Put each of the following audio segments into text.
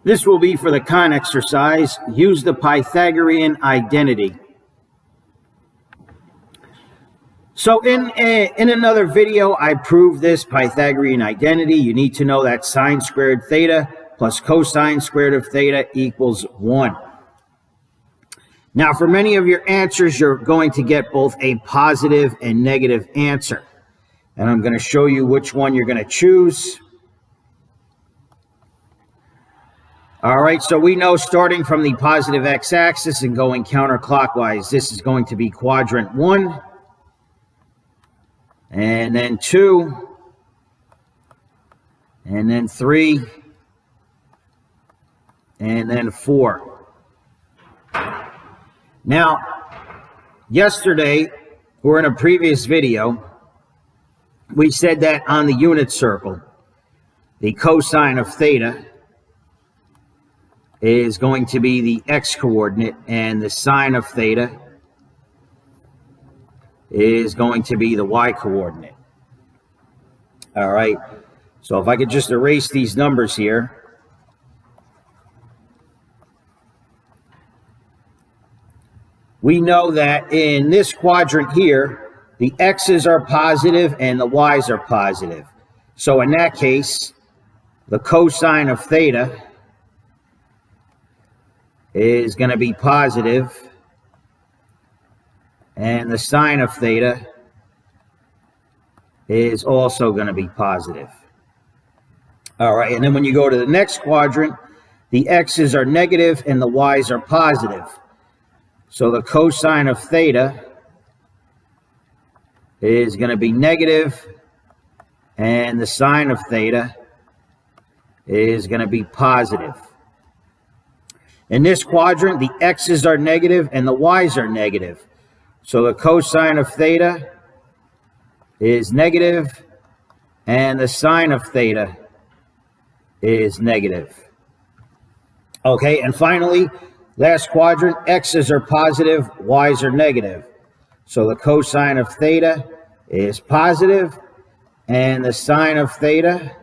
This will be for the con exercise. Use the Pythagorean identity. So in another video, I proved this Pythagorean identity. You need to know that sine squared theta plus cosine squared of theta equals 1. Now, for many of your answers, you're going to get both a positive and negative answer. And I'm going to show you which one you're going to choose. All right, so we know starting from the positive x-axis and going counterclockwise, this is going to be quadrant 1, and then 2, and then 3, and then 4. Now, yesterday, or in a previous video, we said that on the unit circle, the cosine of theta is going to be the x-coordinate, and the sine of theta is going to be the y-coordinate. All right, so if I could just erase these numbers here. We know that in this quadrant here, the x's are positive and the y's are positive. So in that case, the cosine of theta is going to be positive, and the sine of theta is also going to be positive. All right, and then when you go to the next quadrant, the x's are negative and the y's are positive. So the cosine of theta is going to be negative, and the sine of theta is going to be positive. In this quadrant, the x's are negative and the y's are negative. So the cosine of theta is negative, and the sine of theta is negative. Okay, and finally, last quadrant, x's are positive, y's are negative. So the cosine of theta is positive, and the sine of theta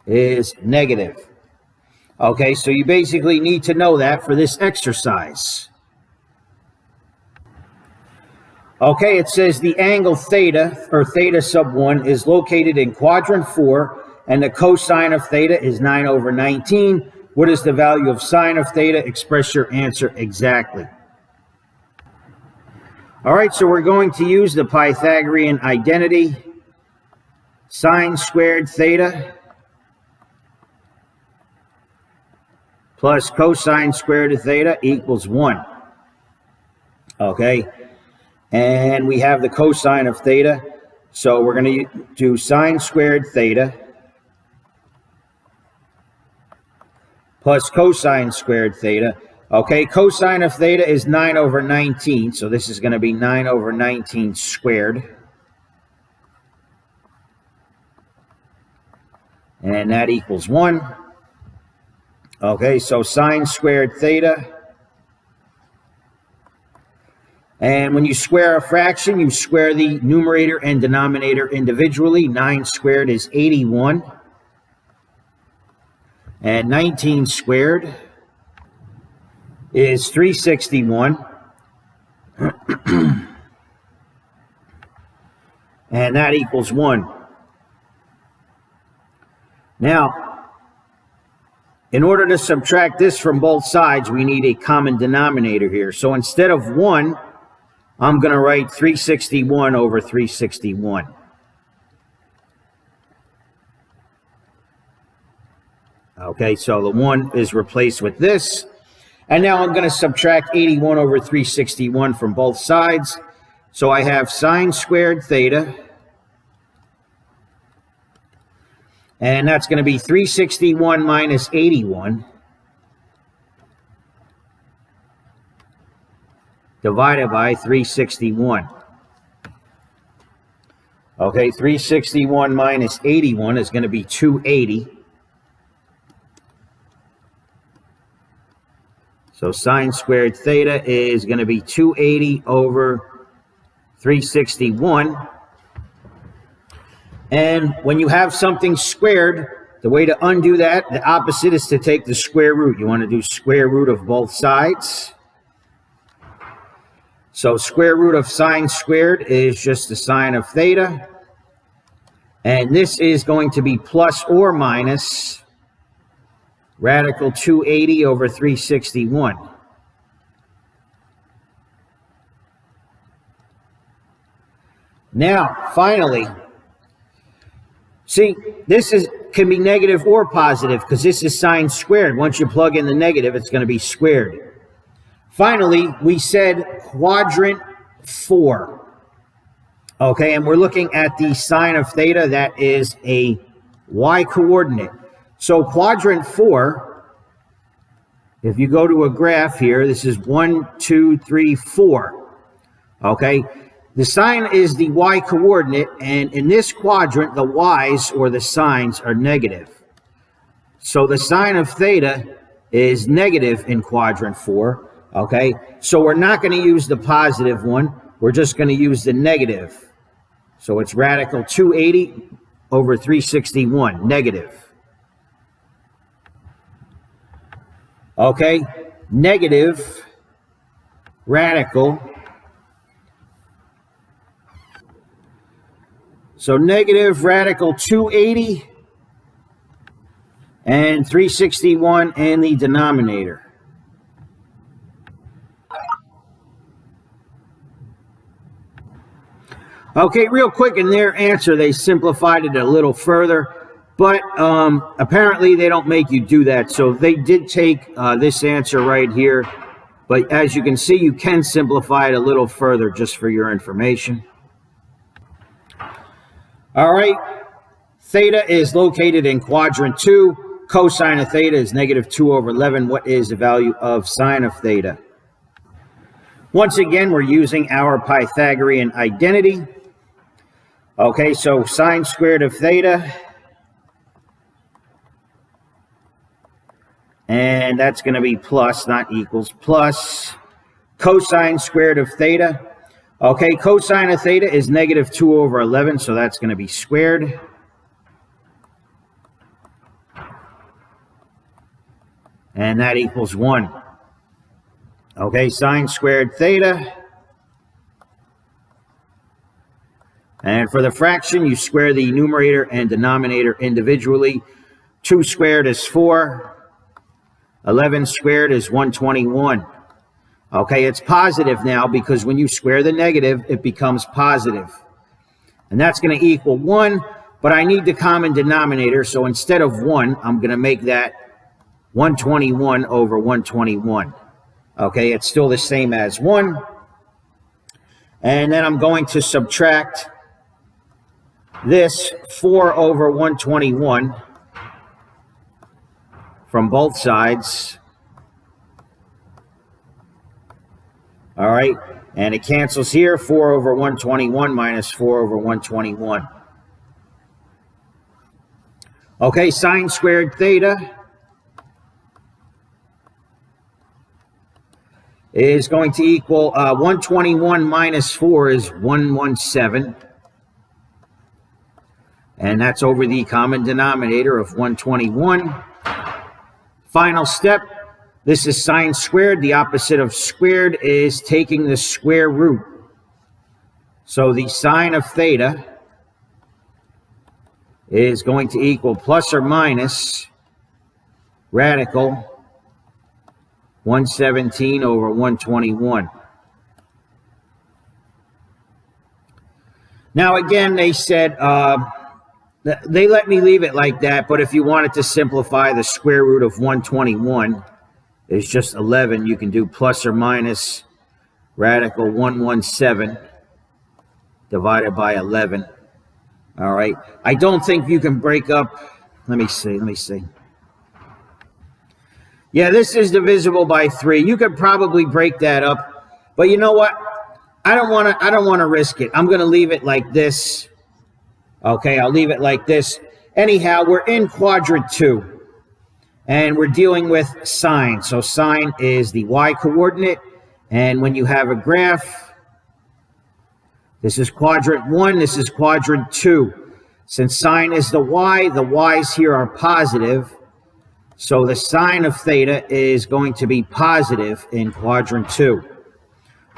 is negative. Okay, so you basically need to know that for this exercise. Okay, it says the angle theta, or theta sub 1, is located in quadrant 4, and the cosine of theta is 9/19. What is the value of sine of theta? Express your answer exactly. All right, so we're going to use the Pythagorean identity. Sine squared theta plus cosine squared of theta equals 1. Okay, and we have the cosine of theta, so we're going to do sine squared theta plus cosine squared theta. Okay, cosine of theta is 9/19, so this is going to be 9/19 squared. And that equals 1. Okay, so sine squared theta. And when you square a fraction, you square the numerator and denominator individually. 9 squared is 81. And 19 squared is 361. And that equals 1. Now, in order to subtract this from both sides, we need a common denominator here. So instead of 1, I'm going to write 361 over 361. Okay, so the 1 is replaced with this. And now I'm going to subtract 81 over 361 from both sides. So I have sine squared theta. And that's going to be 361 minus 81 divided by 361. Okay, 361 minus 81 is going to be 280. So sine squared theta is going to be 280 over 361. And when you have something squared, The way to undo that, the opposite is to take the square root. You want to do square root of both sides. So square root of sine squared is just the sine of theta. And this is going to be plus or minus radical 280 over 361. Now, finally, see, this can be negative or positive because this is sine squared. Once you plug in the negative, it's going to be squared. Finally, we said quadrant 4. Okay, and we're looking at the sine of theta. That is a y coordinate. So quadrant 4, if you go to a graph here, this is 1, 2, 3, 4. Okay, the sine is the y coordinate, and in this quadrant, the y's or the sines are negative. So the sine of theta is negative in quadrant 4. Okay, so we're not going to use the positive one. We're just going to use the negative. So it's radical 280 over 361, negative. Okay, negative radical. So negative radical 280 and 361 in the denominator. Okay, real quick, in their answer, they simplified it a little further, but apparently they don't make you do that. So they did take this answer right here, but as you can see, you can simplify it a little further just for your information. All right, theta is located in quadrant 2. Cosine of theta is negative 2 over 11. What is the value of sine of theta? Once again, we're using our Pythagorean identity. Okay, so sine squared of theta, and that's going to be plus, not equals, plus cosine squared of theta. Okay, cosine of theta is negative 2 over 11, so that's going to be squared. And that equals 1. Okay, sine squared theta. And for the fraction, you square the numerator and denominator individually. 2 squared is 4. 11 squared is 121. Okay, it's positive now because when you square the negative, it becomes positive. And that's going to equal 1, but I need the common denominator. So instead of 1, I'm going to make that 121 over 121. Okay, it's still the same as 1. And then I'm going to subtract this 4 over 121 from both sides. All right, and it cancels here. 4 over 121 minus 4 over 121. Okay, sine squared theta is going to equal 121 minus 4 is 117. And that's over the common denominator of 121. Final step. This is sine squared. The opposite of squared is taking the square root. So the sine of theta is going to equal plus or minus radical 117 over 121. Now again, they said they let me leave it like that, but if you wanted to simplify, the square root of 121 is just 11. You can do plus or minus radical 117 divided by 11. All right. I don't think you can break up. Let me see. Yeah, this is divisible by 3. You could probably break that up, but you know what? I don't want to risk it. I'm going to leave it like this. Okay, I'll leave it like this. Anyhow, we're in quadrant 2, and we're dealing with sine. So sine is the y coordinate, and when you have a graph, this is quadrant 1, this is quadrant 2. Since sine is the y's here are positive, so the sine of theta is going to be positive in quadrant 2.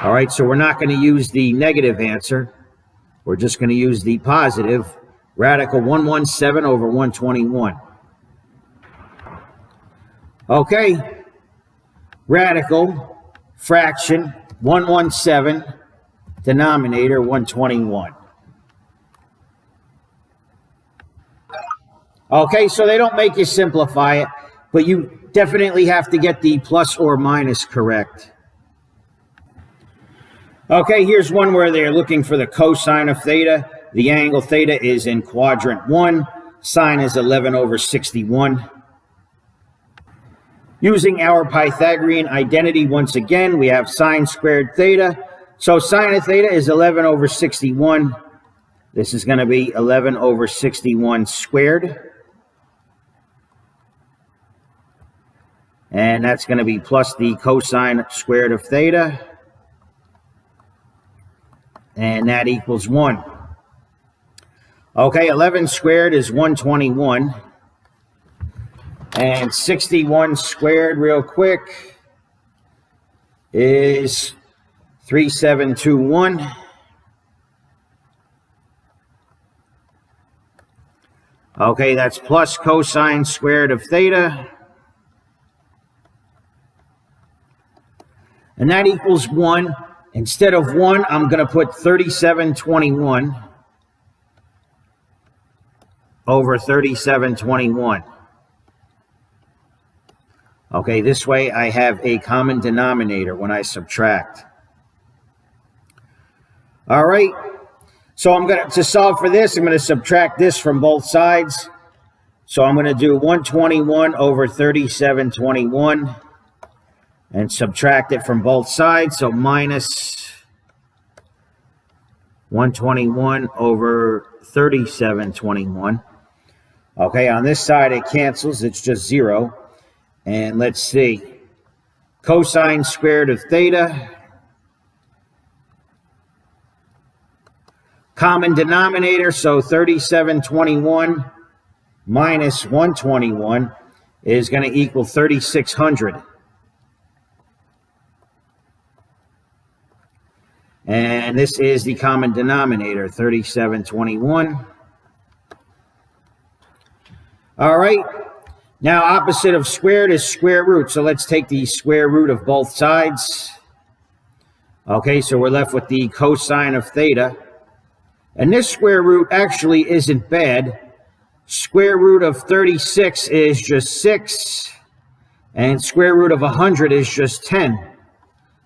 All right, so we're not going to use the negative answer. We're just going to use the positive. Radical 117 over 121. Okay, radical, fraction, 117, denominator 121. Okay, so they don't make you simplify it, but you definitely have to get the plus or minus correct. Okay, here's one where they're looking for the cosine of theta. The angle theta is in quadrant 1. Sine is 11 over 61. Using our Pythagorean identity once again, we have sine squared theta. So sine of theta is 11 over 61. This is going to be 11 over 61 squared. And that's going to be plus the cosine squared of theta. And that equals 1. Okay, 11 squared is 121. And 61 squared, real quick, is 3721. Okay, that's plus cosine squared of theta. And that equals 1. Instead of 1, I'm going to put 3721 over 3721. Okay, this way I have a common denominator when I subtract. All right, so to solve for this, I'm going to subtract this from both sides. So I'm going to do 121 over 3721. And subtract it from both sides, so minus 121 over 3721. Okay, on this side it cancels, it's just 0. And let's see, cosine squared of theta, common denominator, so 3721 minus 121 is going to equal 3600. And this is the common denominator, 3721. All right. Now, opposite of squared is square root. So let's take the square root of both sides. Okay, so we're left with the cosine of theta. And this square root actually isn't bad. Square root of 36 is just 6. And square root of 100 is just 10.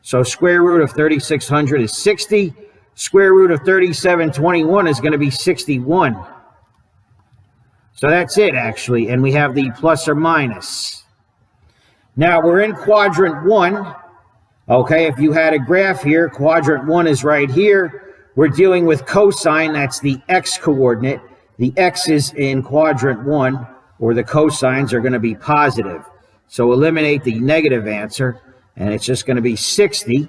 So square root of 3600 is 60. Square root of 3721 is going to be 61. So that's it, actually. And we have the plus or minus. Now, we're in quadrant 1. Okay, if you had a graph here, quadrant 1 is right here. We're dealing with cosine. That's the x-coordinate. The x is in quadrant 1, or the cosines are going to be positive. So eliminate the negative answer. And it's just going to be 60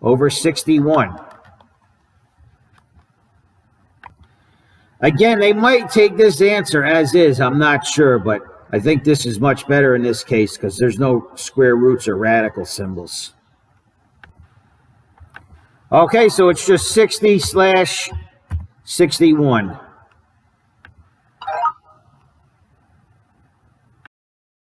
over 61. Again, they might take this answer as is. I'm not sure, but I think this is much better in this case because there's no square roots or radical symbols. Okay, so it's just 60/61.